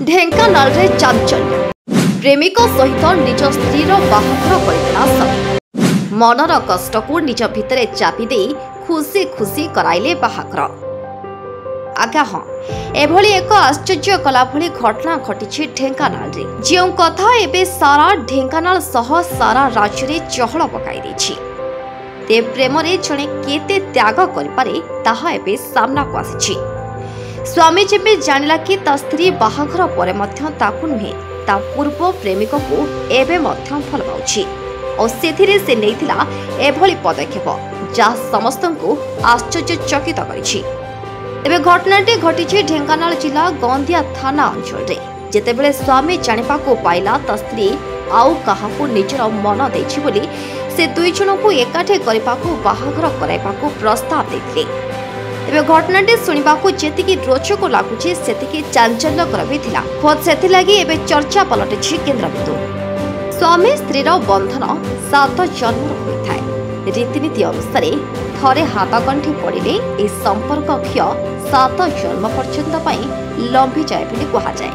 ढेंकानाल रे चांचल्य प्रेमिक सहित निज स्त्रीर बाहाघर करथिला स्वामी मनर कष्ट को निज भितरे चापी दे खुशी खुशी कराइले बाहाघर। आज्ञा हाँ एभली एक आश्चर्य कला भली घटना घटी ढेंकानाल रे जो कथा एबे सारा ढेंकानाल सह सारा राज्य रे चहल पकाई देछि। ते प्रेम रे जणे केते त्याग करिपारे ताहा एबे सामना को आसिछि। स्वामी जेबे जानिला कि ता स्त्री बाहाघर परे मध्य ताकु नुहे ता पूर्व प्रेमिक को एबे मध्य भल पाउछि और सेथिरे से नेइथिला एभली पदक्षेप जा समस्तंकु आश्चर्यचकित करिछि। तेबे घटनाटी घटिछि ढेंकानाल जिला गंदिया थाना अंचल रे जेतेबेले स्वामी जानिपा को पाइला ता स्त्री आउ काहाकु निजर मन देछि बोली से दुई जनकु एकाठे करिपाकु बाहाघर कराइपाकु प्रस्ताव देथिले। एबे घटनाटी सुनिबाकु जेतिकी रोचक लागुछि सेतिकी चांचल्यकर भी थिला। खोद सेथि लागि एबे चर्चा पलटिछि केन्द्रबिंदु। स्वामी स्त्रीर बंधन 7 जन्मर होइथाय। रीतिनीति अनुसार थरे हाथगंठी पड़िले ए संपर्क क्षय 7 जन्म पर्यंत पई लंबी जाय बोली कहा जाय।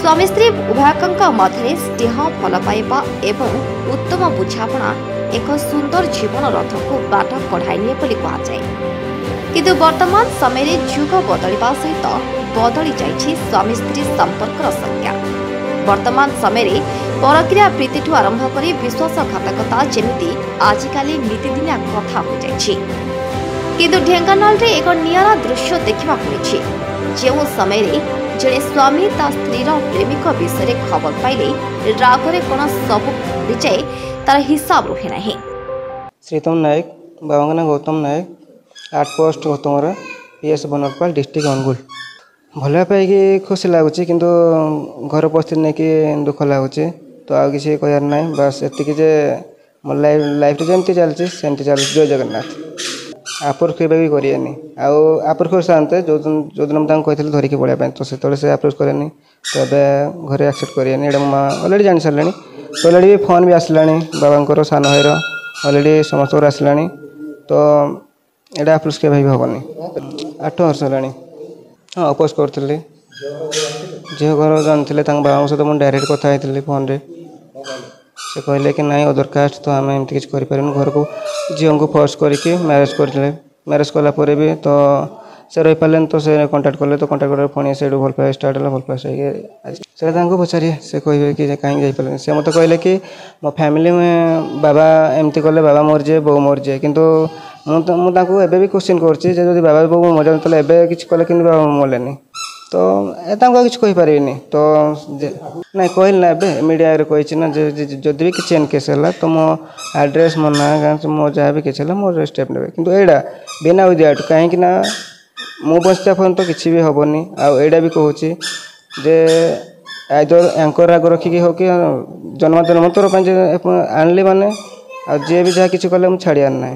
स्वामी स्त्री उभयकंक मध्यरे स्नेह भल पाइबा एवं उत्तम बुझापणा एक सुंदर जीवन रथ को बाट कढ़ाइनिए बोली कहा जाय। किंतु वर्तमान समय रे जुग बदलिबा सहित बदली जाइछि स्वामी स्त्री संपर्कर संज्ञा। वर्तमान समय रे परक्रिया प्रीतिठू आरंभ करी विश्वासघातकता जेमिति आजिकाली नीतिदिनिया कथा हो जाइछि। किंतु ढेंकानाल रे एक नियारा दृश्य देखिबा मिलिछि जेउ समय रे जणे स्वामी ता स्त्रीर प्रेमिक विषय खबर पाइले रागरे कोन सब विजय तार हिसाब रहे नाही। श्रीतम नायक बाबांगना गौतम नायक 8 पोस्ट गौतमर पीएस बनरपाल डिस्ट्रिक्ट अनुगुल भल पाई खुशी लगुच किंतु घर परिस्थिति नहीं कि दुख लगुच तो आ कि कहार ना बस एति जे मो लाइफ जमी चलती सेमती चल जय जगन्नाथ आपुर केवे भी करेनि आपुर खुश थाते जो दिन मुझे कही धरिकी पढ़ाई तो से आप्रोच करेनि तो घरे एक्सेप्ट करेनि एटा माँ अलरेडी जानी सारे तो अलरेडी फोन भी आसला बाबा सान भाईर अलरेडी समस्त आसला तो एटा आप्रोच के भाई हेनी 8 वर्ष है हाँ अपोज करी झील घर जानते बाबा सहित मुझे डायरेक्ट कथा होती फोन रे से कहले कि नाई अदर कास्ट तो आम एमती किसी करें घर को झील को फोर्स करके मैरेज करते मैरेज कलापर भी तो से रही पारे तो से कंटाक्ट कले तो कंटाक्ट कर पुणी से भल पाए स्टार्ट है भल पाए से पचारे से कहे कि कहीं जापारे से मत कहले कि मो फैमिली में बाबा एमती कले बाबा मोर जे बो मोर जे किंतु मुझे भी क्वेश्चन कर बाबा बो मजा ना कि कले कि बाबा मलेनि तो किसी कहीपर तो ना कहल ना ए मीडिया कही ना जदि भी किसी एनकेस है तो मो एड्रेस मो ना गाँव मो जहाँ भी किसी मोर स्टेप ने कि एटा बिना विदाउट कहीं मु बचता फोन तो किसी भी हेनी आईटा भी कहूँ जे आइदर एंकर आग रखिकी हो कि जन्म जन्मतर आनली माने जी भी जहाँ किसी कले मुझे छाड़ियार ना।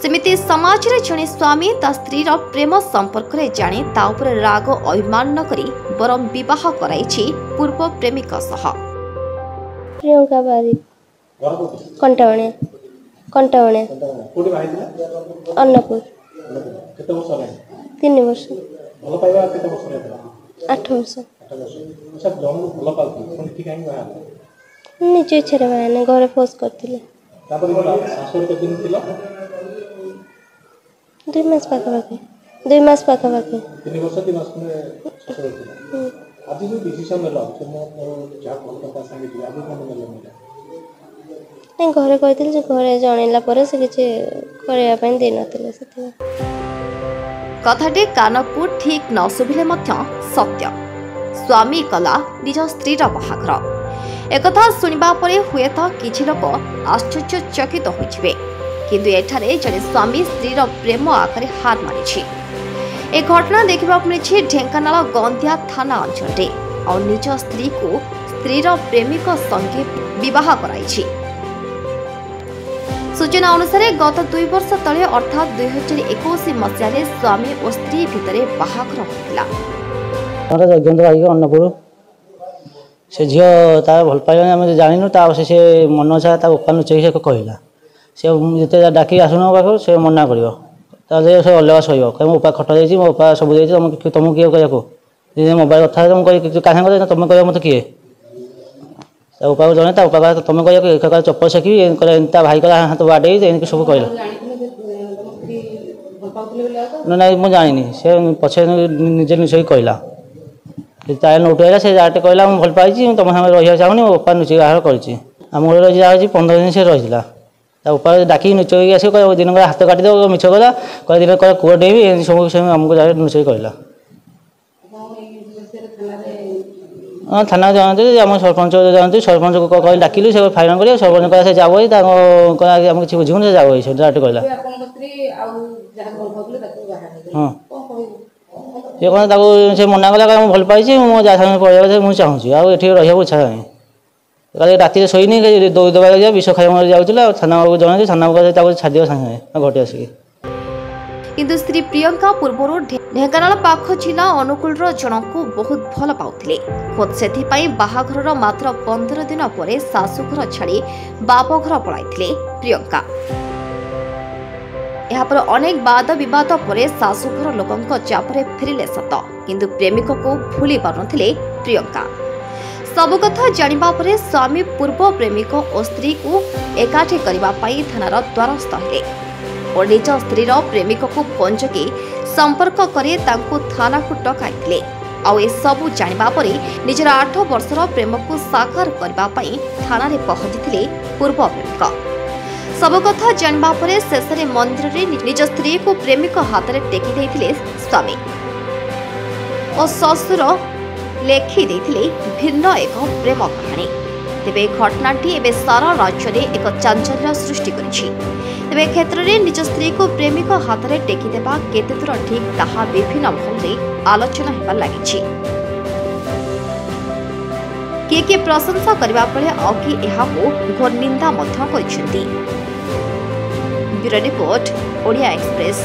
सेमिति समाज रे जणे स्वामी ता स्त्रीर प्रेम संपर्क रे जाने ता उपर राग अभिमान न करी बरम विवाह कराइछि पूर्व प्रेमिक सह। प्रियंका बारी कंटावणे कंटावणे कोठी बाहिदिला अन्नपुर केते वर्ष होला 3 वर्ष भल पाइबा केते वर्ष होला 8 वर्ष 8 वर्ष सब जण भल पाउथि कोन ठीक आइ बा निजे इच्छा रे माने घरे फोर्स करथिले तापर सासुर के दिन थिला 2 मास पाखा बाकी 3 वर्ष 3 मास में ससुर थिला आज जो डिसीजन लेला कि मो जा कोलकाता संगे दिया अब कोन लेला नहीं घरे कहते घरे जनइला से किसी करने दे नथिले से कथाटी कानकु ठीक न सुभिले मध्य सत्य स्वामी कला निज स्त्रीर बाहाघर एकथा सुनिबा परे हुए तो किछि लोक आश्चर्यचकित होइछिबे किंतु एठारे जने स्वामी स्त्रीर प्रेम आकारे हार मारिछि। ए घटना देखिबा मिलिछि ढेंकानाल गंदिया थाना अंचल रे और निज स्त्री को स्त्रीर प्रेमिक संगे विवाह कराइछि। सूचना अनुसार गत 2 वर्ष तले अर्थात 2021 मसीह स्वामी और स्त्री भितर बाहाघर होता अन्नपुर से झील तार भल पाइलानी आम जानू से मन इच्छा उपा लुचेक से कहला से जिते डाक आसुन पाख से मना कर से अलग सह कह मो उपा खट जा मो उपा सब तुमको किए कह ମୋବାଇଲ କଥା ମୁଁ କହିଲି କାହା ସାଙ୍ଗରେ ତୁମେ କହିବ ମୋତେ କିଏ ତା ଉପାକୁ ଜଣେ ତା ଉପା ତୁମେ କହିବ ଚପଲ ଶିଖିବି ତା ଭାଇ କହିଲା ହାତ ବାଡ଼େଇ ଏମିତି ସବୁ କହିଲା ନାଇଁ ମୁଁ ଜାଣିନି ସେ ପଛରେ ନିଜେ ମିଶେଇକି କହିଲା ତାହେଲେ ନୋଟ ହେଲା ସେ ଯାହାଟେ କହିଲା ମୁଁ ଭଲ ପାଇଛି ତୁମ ସାଙ୍ଗରେ ରହିବାକୁ ଚାହୁଁନି ମୋ ଉପା ଲୁଚେଇ ବାହାର କରିଛି ଆମ ଘରେ ରହି ଯାହା ହେଇଛି 15 ଦିନ ସେ ରହିଥିଲା ତା ଉପା ଡାକିକି ଲୁଚେଇକି ଆସିବ କହିବ ଦିନ କହିଲା ହାତ କାଟିଦେବ ମିଛ କହିଲା କହିଲା ଦିନ କହିଲା କୁଅ ଡେଇବି ଏମିତି ସବୁ ଆମକୁ ଯାହା ଲୁଚେଇ କହିଲା ହଁ ଥାନାକୁ ଜାଣନ୍ତି ଆମ ସରପଞ୍ଚ ଜାଣନ୍ତି ସରପଞ୍ଚକୁ କହି ଡାକିଲୁ ସେ ଫାଇନ୍ କରିବ ସରପଞ୍ଚ କହିଲା ସେ ଯାବ ତାଙ୍କ କହିଲା ଆମେ କିଛି ବୁଝିବୁନି ସେ ଯାବ ସେ ଯାହାଟେ କହିଲା ହଁ ସେ କ'ଣ ତାକୁ ସେ ମନା କଲା ମୁଁ ଭଲ ପାଇଛି ମୁଁ ଯାହା ସାଙ୍ଗେ ପଳେଇବା ମୁଁ ଚାହୁଁଛି ଆଉ ଏଠି ରହିବାକୁ ଇଚ୍ଛା ନାହିଁ କାଲି ରାତିରେ ଶୋଇନି ଦୌଡ଼ି ଦେବାକୁ ଯାଉ ବିଷ ଖାଇବା ଯାଉଥିଲା ଆଉ ଥାନାକୁ ଜଣାଇଛି ଥାନାକୁ ତାକୁ ଛାଡ଼ିଦେବ ସାଙ୍ଗେ ସାଙ୍ଗେ ଘଟେ ଆସିକି କିନ୍ତୁ ଶ୍ରୀ ପ୍ରିୟଙ୍କା ପୂର୍ବରୁ ଢେଙ୍କାନାଳ ପାଖ ଜିଲ୍ଲା ଅନୁଗୁଳର ଜଣଙ୍କୁ ବହୁତ ଭଲ ପାଉଥିଲେ ଖୋଦ୍ ସେଥିପାଇଁ ବାହାଘରର ମାତ୍ର 15 ଦିନ ପରେ ଶାଶୁଘର ଛାଡ଼ି ବାପଘର ପଳାଇଥିଲେ ପ୍ରିୟଙ୍କା ଏହାପରେ ଅନେକ ବାଦ ବିବାଦ ପରେ ଶାଶୁଘର ଲୋକଙ୍କ ଚାପରେ ଫେରିଲେ ସତ କିନ୍ତୁ ପ୍ରେମିକକୁ ଭୁଲି ପାରୁନଥିଲେ ପ୍ରିୟଙ୍କା ସବୁ କଥା ଜାଣିବା ପରେ ସ୍ୱାମୀ ପୂର୍ବ ପ୍ରେମିକ ଓ ସ୍ତ୍ରୀକୁ ଏକାଠି କରିବା ପାଇଁ ଥାନାର ଦ୍ୱାରସ୍ଥ ହେଲେ ଓ ନିଜ ସ୍ତ୍ରୀର ପ୍ରେମିକକୁ ପଞ୍ଜକି ସମ୍ପର୍କ କରି ତାଙ୍କୁ ଥାନାକୁ ଡକାଇଥିଲେ ଆଉ ଏସବୁ ଜାଣିବା ପରେ ନିଜର 8 ବର୍ଷର ପ୍ରେମକୁ ସାକାର କରିବା ପାଇଁ ଥାନାରେ ପହଞ୍ଚିଥିଲେ ପୂର୍ବ ପ୍ରେମିକ ସବୁ କଥା ଜାଣିବା ପରେ ଶେଷରେ ମନ୍ଦିରରେ ନିଜ ସ୍ତ୍ରୀକୁ ପ୍ରେମିକ ହାତରେ ଟେକି ଦେଇଥିଲେ ସ୍ୱାମୀ ଓ ଶ୍ୱଶୁର ଲେଖି ଦେଇଥିଲେ ଭିନ୍ନ ଏକ ପ୍ରେମ କାହାଣୀ ତେବେ ଘଟଣାଟି ଏବେ ସାରା ରାଜ୍ୟରେ ଏକ ଚାଞ୍ଚଲ୍ୟ ସୃଷ୍ଟି କରିଛି ତେବେ କ୍ଷେତ୍ରରେ ନିଜ ସ୍ତ୍ରୀକୁ ପ୍ରେମିକ ହାତରେ ଟେକିଦେବା କେତେ ଦୂର ଠିକ୍ ତାହା ବିଭିନ୍ନ ମହଲରେ ଆଲୋଚନା ହେବା ଲାଗିଛି କିଏ ପ୍ରଶଂସା କରିବା ବେଳେ ଆଉ କିଏ ଏହାକୁ ଘୋର ନିନ୍ଦା ମଧ୍ୟ କରିଛନ୍ତି। Bureau report Odia express.